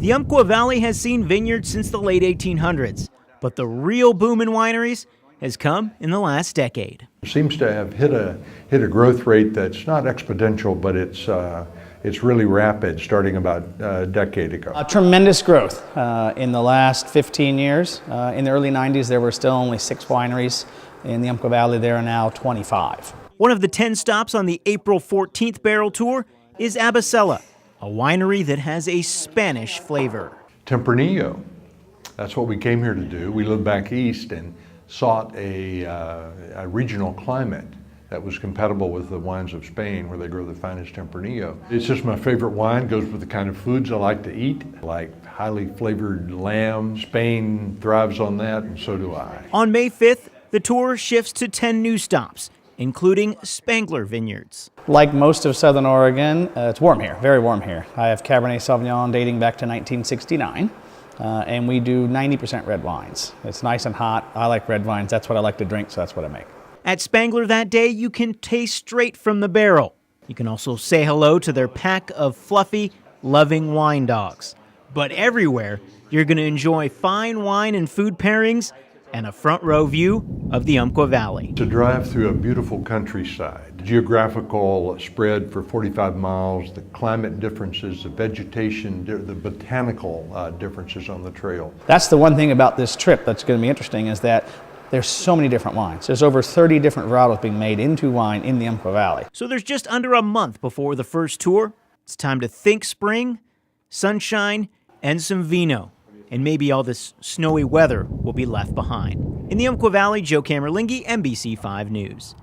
The Umpqua Valley has seen vineyards since the late 1800s, but the real boom in wineries has come in the last decade. It seems to have hit a growth rate that's not exponential, but it's really rapid, starting about a decade ago. Tremendous growth in the last 15 years. In the early 90s, there were still only 6 wineries. In the Umpqua Valley, there are now 25. One of the 10 stops on the April 14th barrel tour is Abasela, a winery that has a Spanish flavor. Tempranillo, that's what we came here to do. We lived back east and sought a regional climate that was compatible with the wines of Spain, where they grow the finest Tempranillo. It's just my favorite wine, goes with the kind of foods I like to eat, like highly flavored lamb. Spain thrives on that, and so do I. On May 5th, the tour shifts to 10 new stops, including Spangler Vineyards. Like most of Southern Oregon, it's warm here, very warm here. I have Cabernet Sauvignon dating back to 1969, and we do 90% red wines. It's nice and hot. I like red wines. That's what I like to drink, so that's what I make. At Spangler that day, you can taste straight from the barrel. You can also say hello to their pack of fluffy, loving wine dogs. But everywhere, you're going to enjoy fine wine and food pairings and a front row view of the Umpqua Valley. To drive through a beautiful countryside, geographical spread for 45 miles, the climate differences, the vegetation, the botanical differences on the trail. That's the one thing about this trip that's going to be interesting, is that there's so many different wines. There's over 30 different varietals being made into wine in the Umpqua Valley. So there's just under a month before the first tour. It's time to think spring, sunshine, and some vino. And maybe all this snowy weather will be left behind. In the Umpqua Valley, Joe Camerlingi, NBC5 News.